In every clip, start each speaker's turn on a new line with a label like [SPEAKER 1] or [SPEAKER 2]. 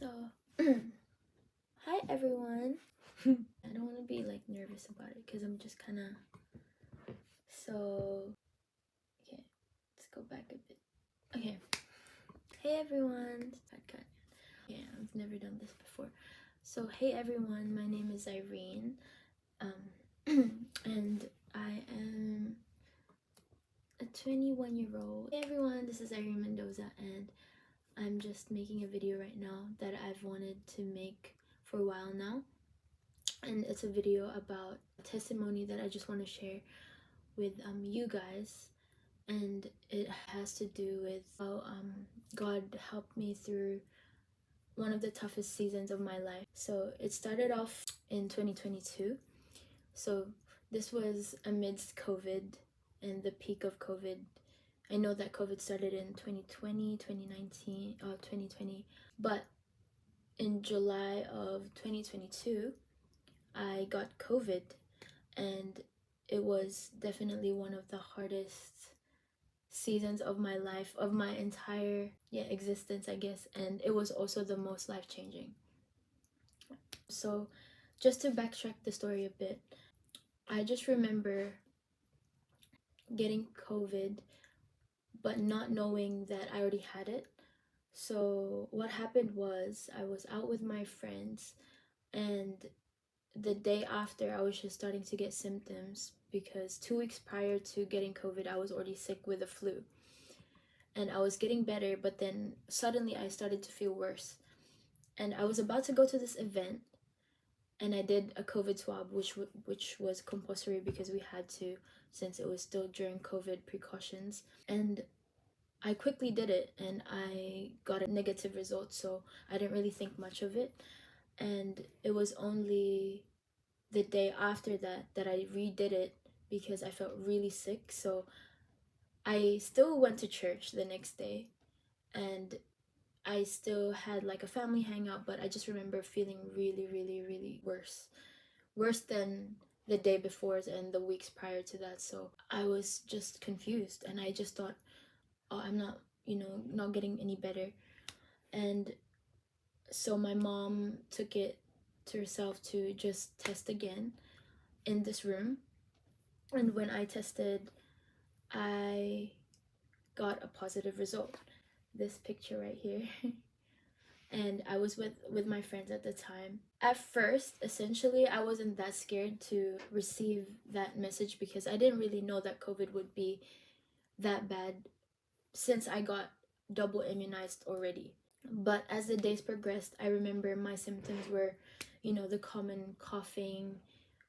[SPEAKER 1] So, hi everyone. I don't want to be like nervous about it because I'm just kind of okay. Let's go back a bit. Okay. Hey everyone. Podcast. Yeah, I've never done this before. So, hey everyone. My name is Irene. And I am a 21-year-old. Hey everyone. This is Irene Mendoza, and I'm just making a video right now that I've wanted to make for a while now. And it's a video about testimony that I just want to share with you guys, and it has to do with how God helped me through one of the toughest seasons of my life. So it started off in 2022. So this was amidst COVID and the peak of COVID. I know that COVID started in 2020, 2019, 2020, but in July of 2022, I got COVID, and it was definitely one of the hardest seasons of my life, of my entire existence, I guess, and it was also the most life-changing. So just to backtrack the story a bit, I just remember getting COVID but not knowing that I already had it. So what happened was I was out with my friends, and the day after I was just starting to get symptoms because 2 weeks prior to getting COVID, I was already sick with the flu. And I was getting better, but then suddenly I started to feel worse. And I was about to go to this event, and I did a COVID swab, which was compulsory because we had to, since it was still during COVID precautions. And I quickly did it, and I got a negative result, so I didn't really think much of it. And it was only the day after that I redid it because I felt really sick. So I still went to church the next day, and I still had like a family hangout, but I just remember feeling really, really, really worse than the day before and the weeks prior to that. So I was just confused, and I just thought, oh, I'm not, not getting any better. And so my mom took it to herself to just test again in this room. And when I tested, I got a positive result. This picture right here. And I was with my friends at the time. At first, essentially, I wasn't that scared to receive that message because I didn't really know that COVID would be that bad since I got double immunized already. But as the days progressed, I remember my symptoms were, the common coughing,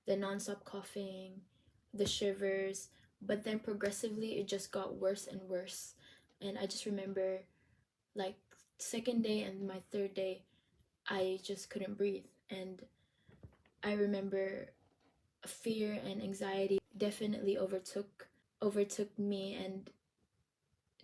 [SPEAKER 1] the nonstop coughing, the shivers, but then progressively it just got worse and worse. And I just remember, like, second day and my third day, I just couldn't breathe. And I remember fear and anxiety definitely overtook me and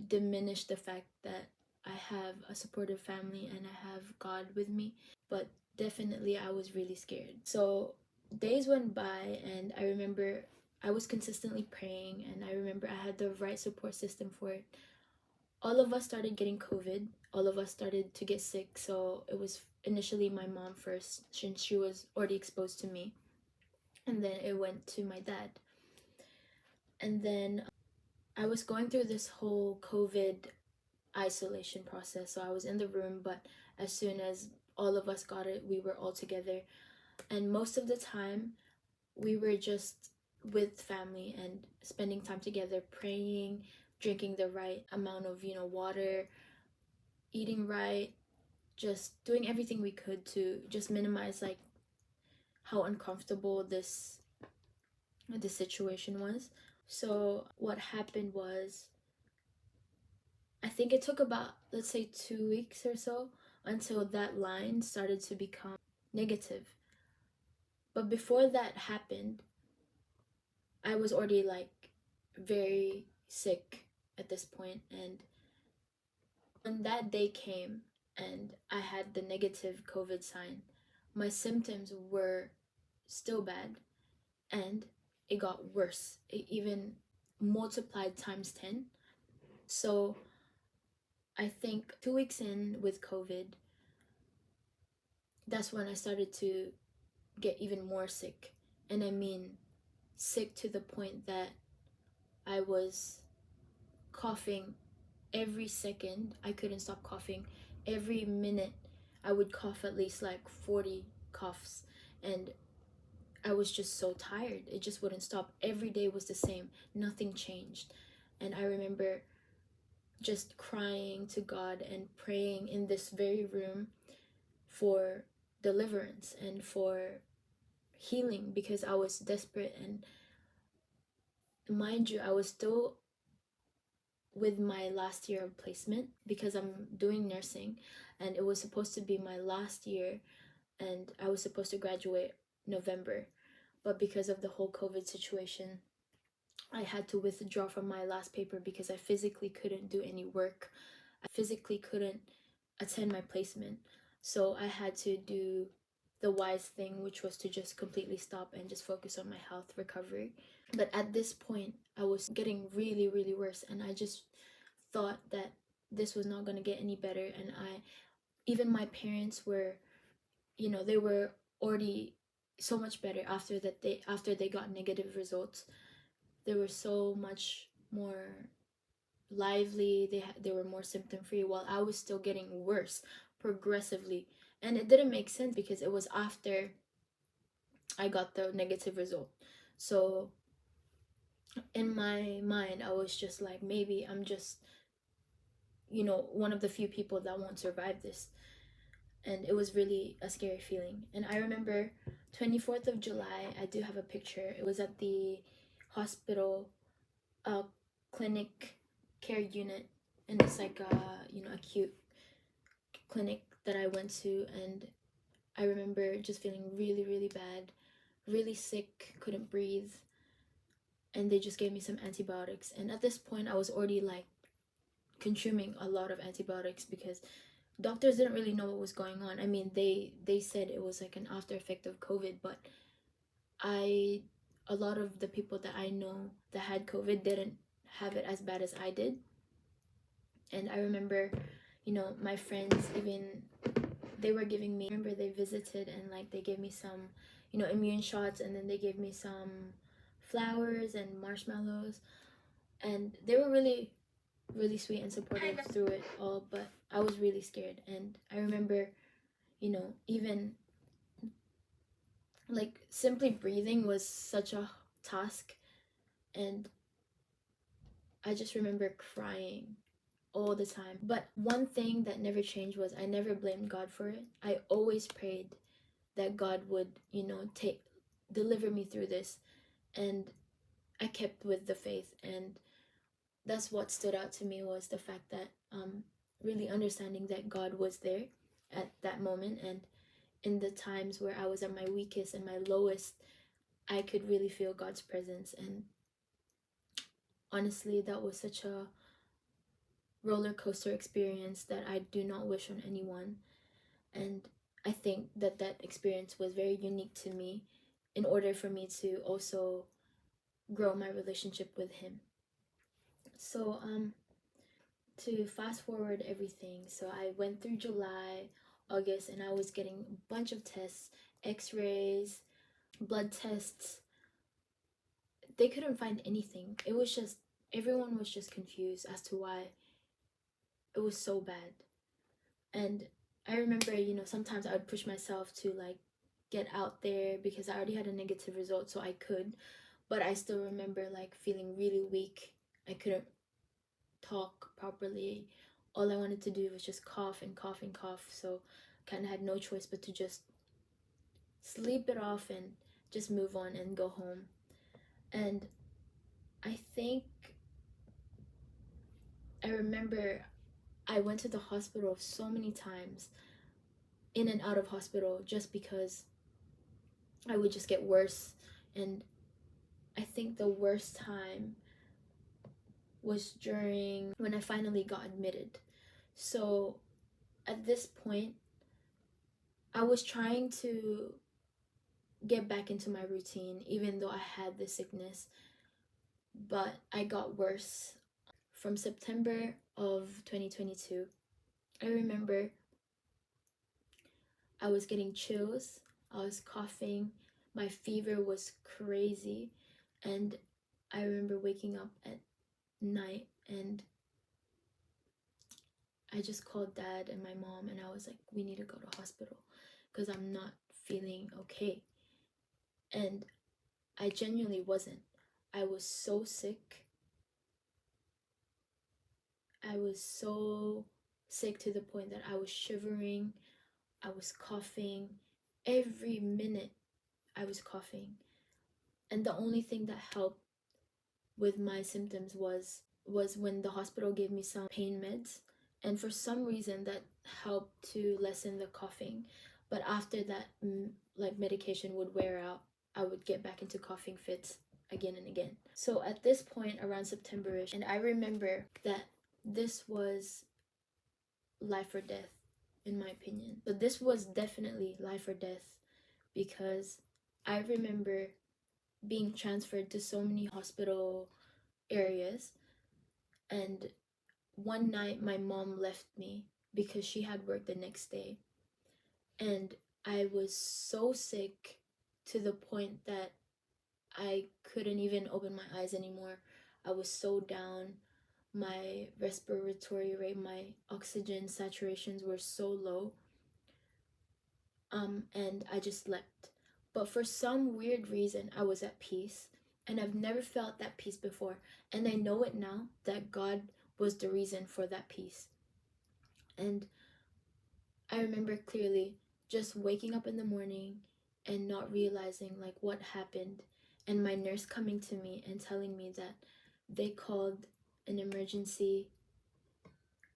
[SPEAKER 1] diminished the fact that I have a supportive family and I have God with me. But definitely I was really scared. So days went by, and I remember I was consistently praying, and I remember I had the right support system for it. All of us started getting COVID. All of us started to get sick. So it was initially my mom first, since she was already exposed to me. And then it went to my dad. And then I was going through this whole COVID isolation process. So I was in the room, but as soon as all of us got it, we were all together. And most of the time, we were just with family and spending time together, praying, drinking the right amount of, water, eating right, just doing everything we could to just minimize like how uncomfortable this situation was. So what happened was, I think it took about, let's say, 2 weeks or so until that line started to become negative. But before that happened, I was already like very sick at this point. And when that day came and I had the negative COVID sign, my symptoms were still bad, and it got worse. It even multiplied times 10. So I think 2 weeks in with COVID, that's when I started to get even more sick. And I mean, sick to the point that I was coughing every second. I couldn't stop coughing. Every minute, I would cough at least like 40 coughs. And I was just so tired. It just wouldn't stop. Every day was the same. Nothing changed. And I remember just crying to God and praying in this very room for deliverance and for healing, because I was desperate. And mind you, I was still with my last year of placement because I'm doing nursing, and it was supposed to be my last year, and I was supposed to graduate November. But because of the whole COVID situation, I had to withdraw from my last paper because I physically couldn't do any work. I physically couldn't attend my placement. So I had to do the wise thing, which was to just completely stop and just focus on my health recovery. But at this point, I was getting really, really worse, and I just thought that this was not going to get any better. And even my parents were, they were already so much better after they got negative results. They were so much more lively. They were more symptom free, while I was still getting worse progressively. And it didn't make sense because it was after I got the negative result. So in my mind, I was just like, maybe I'm just, one of the few people that won't survive this. And it was really a scary feeling. And I remember 24th of July, I do have a picture. It was at the hospital, clinic care unit, and it's like a, acute clinic that I went to. And I remember just feeling really, really bad, really sick, couldn't breathe. And they just gave me some antibiotics. And at this point, I was already like consuming a lot of antibiotics because doctors didn't really know what was going on. I mean, they said it was like an after effect of COVID, but I a lot of the people that I know that had COVID didn't have it as bad as I did. And I remember, my friends, even they were giving me, I remember they visited and like they gave me some, immune shots, and then they gave me some flowers and marshmallows, and they were really, really sweet and supportive through it all. But I was really scared. And I remember, even like simply breathing was such a task. And I just remember crying all the time. But one thing that never changed was I never blamed God for it. I always prayed that God would, deliver me through this. And I kept with the faith. And that's what stood out to me, was the fact that really understanding that God was there at that moment. And in the times where I was at my weakest and my lowest, I could really feel God's presence. And honestly, that was such a roller coaster experience that I do not wish on anyone. And I think that that experience was very unique to me in order for me to also grow my relationship with Him. So, to fast forward everything, so I went through July, August, and I was getting a bunch of tests, x-rays, blood tests. They couldn't find anything. It was just, everyone was just confused as to why it was so bad. And I remember, sometimes I would push myself to like get out there because I already had a negative result, so I could. But I still remember like feeling really weak. I couldn't talk properly. All I wanted to do was just cough and cough and cough. So kind of had no choice but to just sleep it off and just move on and go home. And I think I remember I went to the hospital so many times, in and out of hospital, just because I would just get worse. And I think the worst time was during when I finally got admitted. So at this point, I was trying to get back into my routine, even though I had the sickness, but I got worse. From September of 2022, I remember I was getting chills, I was coughing, my fever was crazy, and I remember waking up at night and I just called dad and my mom and I was like, we need to go to hospital because I'm not feeling okay. And I genuinely wasn't. I was so sick. I was so sick to the point that I was shivering, I was coughing. Every minute I was coughing. And the only thing that helped with my symptoms was when the hospital gave me some pain meds, and for some reason that helped to lessen the coughing. But after that, like medication would wear out, I would get back into coughing fits again and again. So at this point around September-ish, and I remember that this was life or death in my opinion. But this was definitely life or death because I remember being transferred to so many hospital areas, and one night my mom left me because she had work the next day, and I was so sick to the point that I couldn't even open my eyes anymore. I was so down. My respiratory rate, my oxygen saturations were so low. And I just slept. But for some weird reason, I was at peace. And I've never felt that peace before. And I know it now that God was the reason for that peace. And I remember clearly just waking up in the morning and not realizing like what happened. And my nurse coming to me and telling me that they called an emergency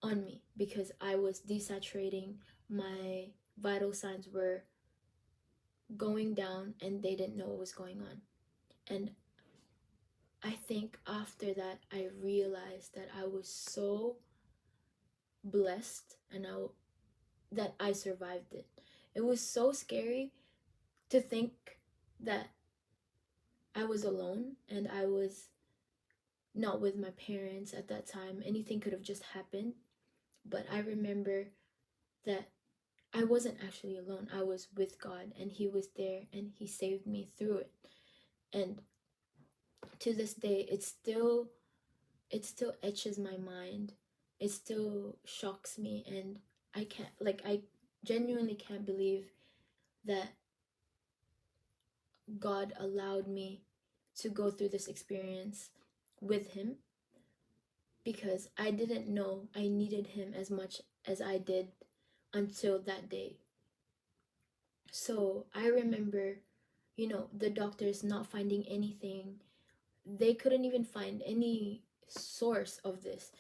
[SPEAKER 1] on me because I was desaturating. My vital signs were going down and they didn't know what was going on. And I think after that I realized that I was so blessed and that I survived it. It was so scary to think that I was alone and I was not with my parents at that time. Anything could have just happened. But I remember that I wasn't actually alone. I was with God and He was there and He saved me through it. And to this day, it still etches my mind. It still shocks me, and I genuinely can't believe that God allowed me to go through this experience with Him, because I didn't know I needed Him as much as I did until that day. So I remember, the doctors not finding anything. They couldn't even find any source of this.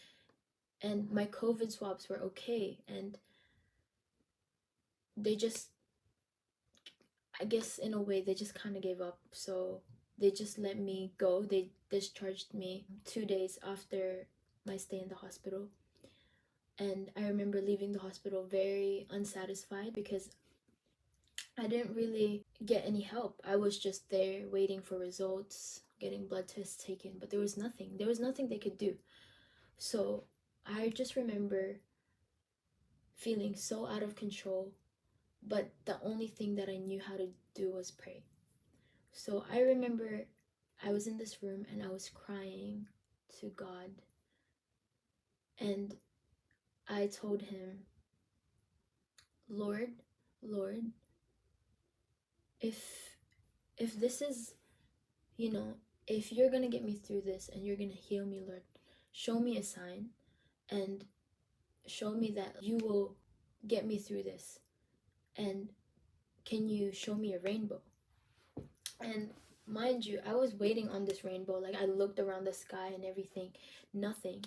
[SPEAKER 1] And my COVID swabs were okay. And they just, I guess in a way, they just kind of gave up. So they just let me go. They discharged me 2 days after my stay in the hospital. And I remember leaving the hospital very unsatisfied because I didn't really get any help. I was just there waiting for results, getting blood tests taken, but there was nothing. There was nothing they could do. So I just remember feeling so out of control, but the only thing that I knew how to do was pray. So I remember I was in this room and I was crying to God, and I told Him, Lord, if this is, if you're gonna get me through this and you're gonna heal me, Lord, show me a sign and show me that you will get me through this. And can you show me a rainbow? And mind you, I was waiting on this rainbow. Like, I looked around the sky and everything, nothing.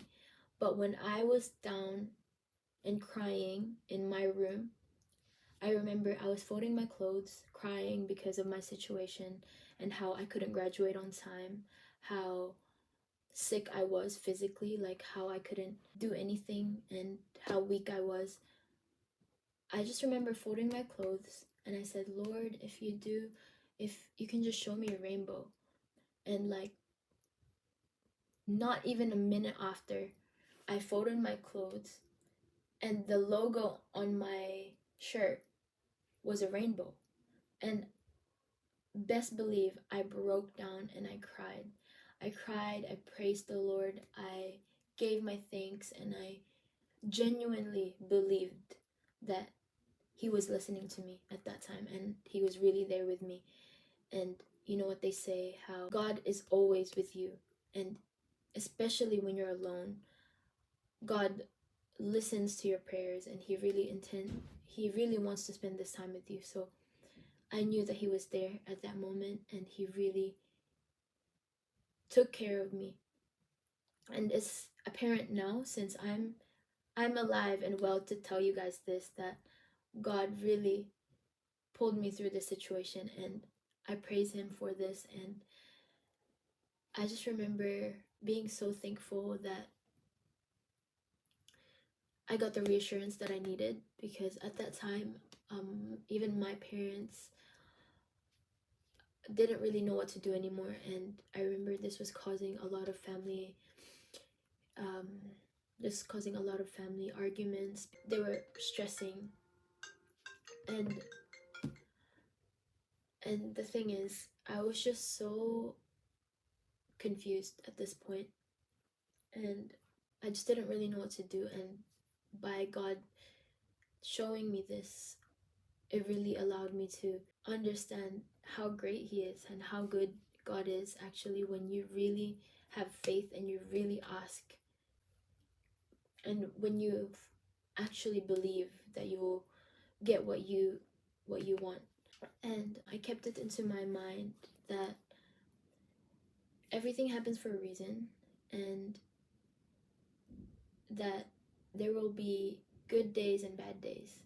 [SPEAKER 1] But when I was down and crying in my room, I remember I was folding my clothes, crying because of my situation and how I couldn't graduate on time, how sick I was physically, like how I couldn't do anything and how weak I was. I just remember folding my clothes and I said, Lord, if you can just show me a rainbow. And like, not even a minute after, I folded my clothes and the logo on my shirt was a rainbow. And best believe I broke down and I cried. I praised the Lord, I gave my thanks, and I genuinely believed that He was listening to me at that time and He was really there with me. And you know what they say, how God is always with you, and especially when you're alone, God listens to your prayers, and He really wants to spend this time with you. So I knew that He was there at that moment, and He really took care of me. And it's apparent now, since I'm alive and well to tell you guys this, that God really pulled me through this situation, and I praise Him for this. And I just remember being so thankful that I got the reassurance that I needed, because at that time, even my parents didn't really know what to do anymore. And I remember this was causing a lot of family arguments. They were stressing, and the thing is, I was just so confused at this point, and I just didn't really know what to do. And by God showing me this, it really allowed me to understand how great He is and how good God is, actually, when you really have faith and you really ask, and when you actually believe that you will get what you want. And I kept it into my mind that everything happens for a reason, and that there will be good days and bad days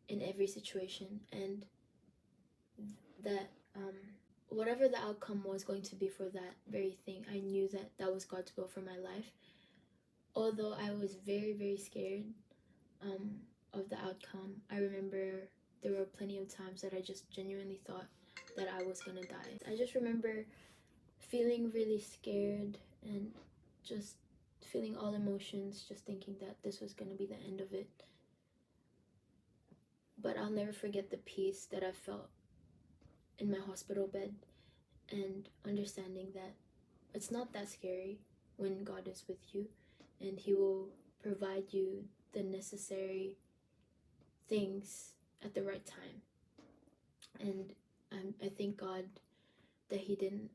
[SPEAKER 1] in every situation, and that whatever the outcome was going to be for that very thing, I knew that that was God's will for my life. Although I was very, very scared of the outcome, I remember there were plenty of times that I just genuinely thought that I was gonna die. I just remember feeling really scared and just feeling all emotions, just thinking that this was gonna be the end of it. But I'll never forget the peace that I felt in my hospital bed, and understanding that it's not that scary when God is with you, and He will provide you the necessary things at the right time. And I thank God that He didn't,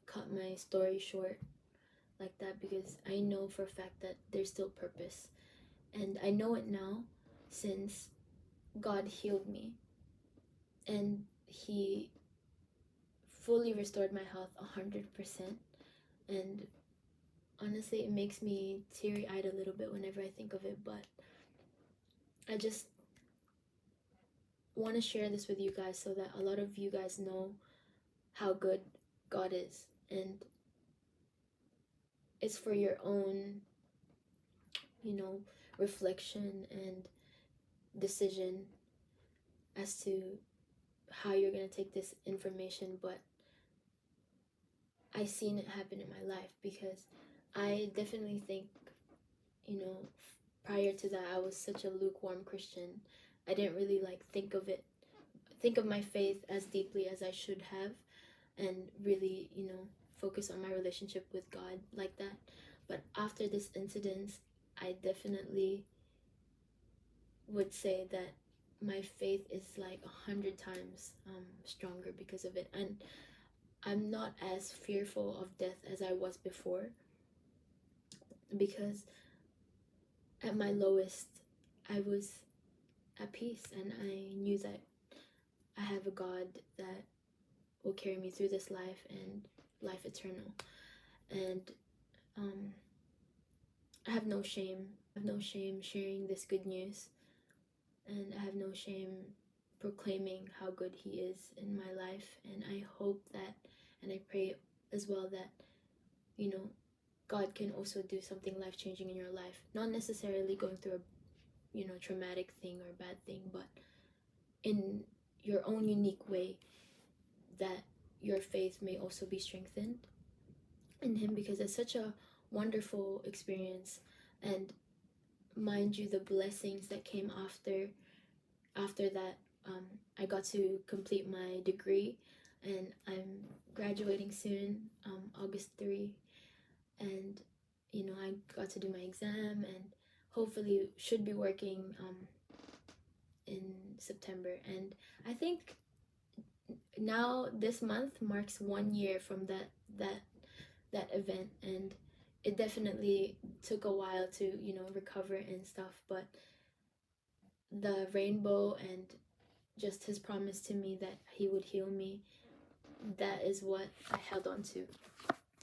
[SPEAKER 1] cut my story short like that, because I know for a fact that there's still purpose. And I know it now, since God healed me and He fully restored my health 100%. And honestly, it makes me teary-eyed a little bit whenever I think of it, but I just want to share this with you guys so that a lot of you guys know how good God is. And it's for your own, reflection and decision as to how you're going to take this information. But I seen it happen in my life, because I definitely think, prior to that, I was such a lukewarm Christian. I didn't really think of my faith as deeply as I should have, and really, focus on my relationship with God like that. But after this incident, I definitely would say that my faith is like 100 times stronger because of it. And I'm not as fearful of death as I was before, because at my lowest, I was at peace, and I knew that I have a God that will carry me through this life and life eternal. And I have no shame. Sharing this good news, and I have no shame proclaiming how good He is in my life. And I hope that, and I pray as well, that God can also do something life-changing in your life, not necessarily going through a traumatic thing or bad thing, but in your own unique way, that your faith may also be strengthened in Him, because it's such a wonderful experience. And mind you, the blessings that came after that. I got to complete my degree, and I'm graduating soon, August 3, and I got to do my exam, and hopefully should be working in September. And I think now this month marks 1 year from that event, and it definitely took a while to recover and stuff, but the rainbow and just his promise to me that he would heal me, that is what I held on to.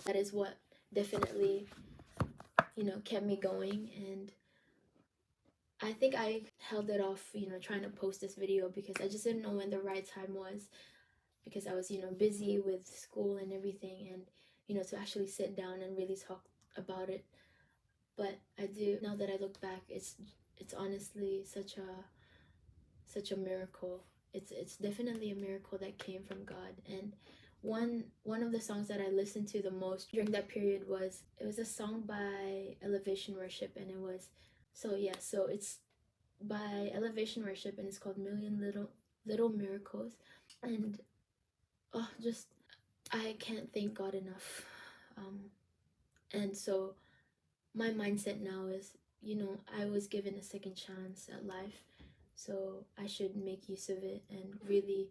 [SPEAKER 1] That is what definitely kept me going. And I think I held it off trying to post this video because I just didn't know when the right time was, because I was busy with school and everything, and to actually sit down and really talk about it. But I do, now that I look back, it's honestly such a miracle. It's definitely a miracle that came from God. And one of the songs that I listened to the most during that period was a song by Elevation Worship, and it was so it's by Elevation Worship, and it's called Million Little Miracles. And just I can't thank God enough. And so my mindset now is, I was given a second chance at life, so I should make use of it and really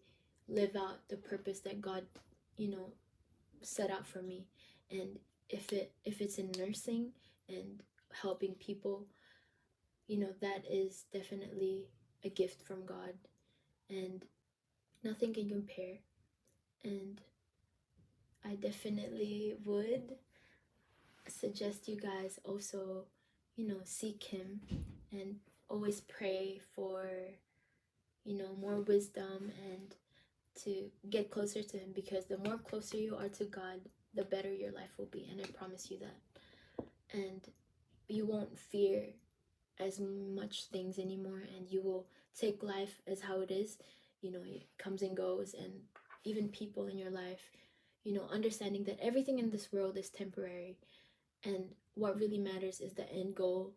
[SPEAKER 1] live out the purpose that God, set out for me. And if it's in nursing and helping people, that is definitely a gift from God, and nothing can compare. And I definitely would suggest you guys also, seek him and always pray for, more wisdom and to get closer to him, because the more closer you are to God, the better your life will be, and I promise you that. And you won't fear as much things anymore, and you will take life as how it is. It comes and goes, and even people in your life, understanding that everything in this world is temporary, and what really matters is the end goal,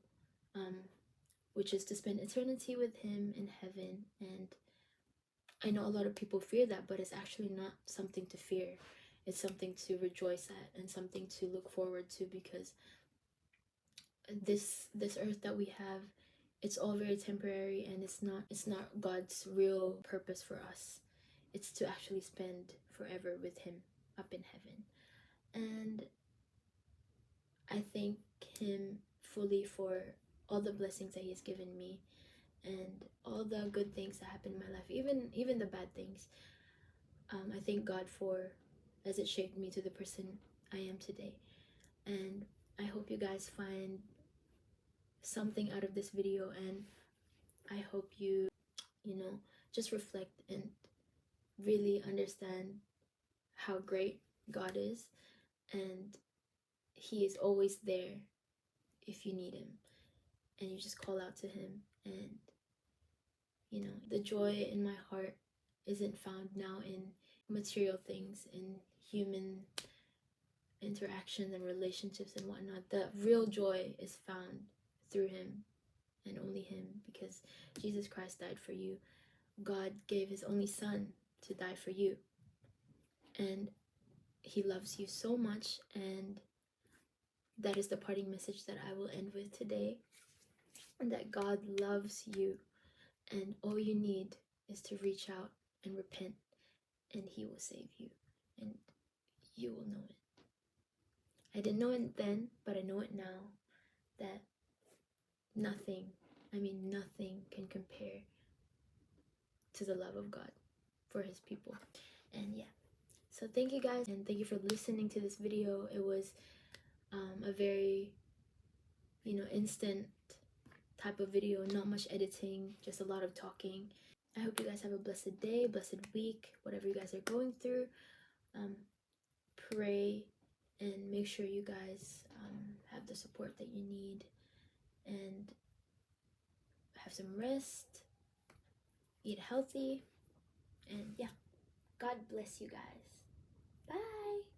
[SPEAKER 1] which is to spend eternity with him in heaven. And I know a lot of people fear that, but it's actually not something to fear. It's something to rejoice at and something to look forward to, because this earth that we have, it's all very temporary, and it's not God's real purpose for us. It's to actually spend forever with him up in heaven. And I thank him fully for all the blessings that he has given me, and all the good things that happen in my life, even the bad things. I thank God for, as it shaped me to the person I am today. And I hope you guys find something out of this video, and I hope you just reflect and really understand how great God is, and he is always there if you need him, and you just call out to him. And the joy in my heart isn't found now in material things, in human interactions and relationships and whatnot. The real joy is found through him and only him, because Jesus Christ died for you. God gave his only son to die for you, and he loves you so much. And that is the parting message that I will end with today, and that God loves you, and all you need is to reach out and repent, and he will save you, and you will know it. I didn't know it then, but I know it now, that nothing can compare to the love of God for his people. And yeah, so thank you guys, and thank you for listening to this video. It was a very instant type of video, not much editing, just a lot of talking. I hope you guys have a blessed day, blessed week, whatever you guys are going through. Pray and make sure you guys have the support that you need, and have some rest, eat healthy, and yeah, God bless you guys. Bye.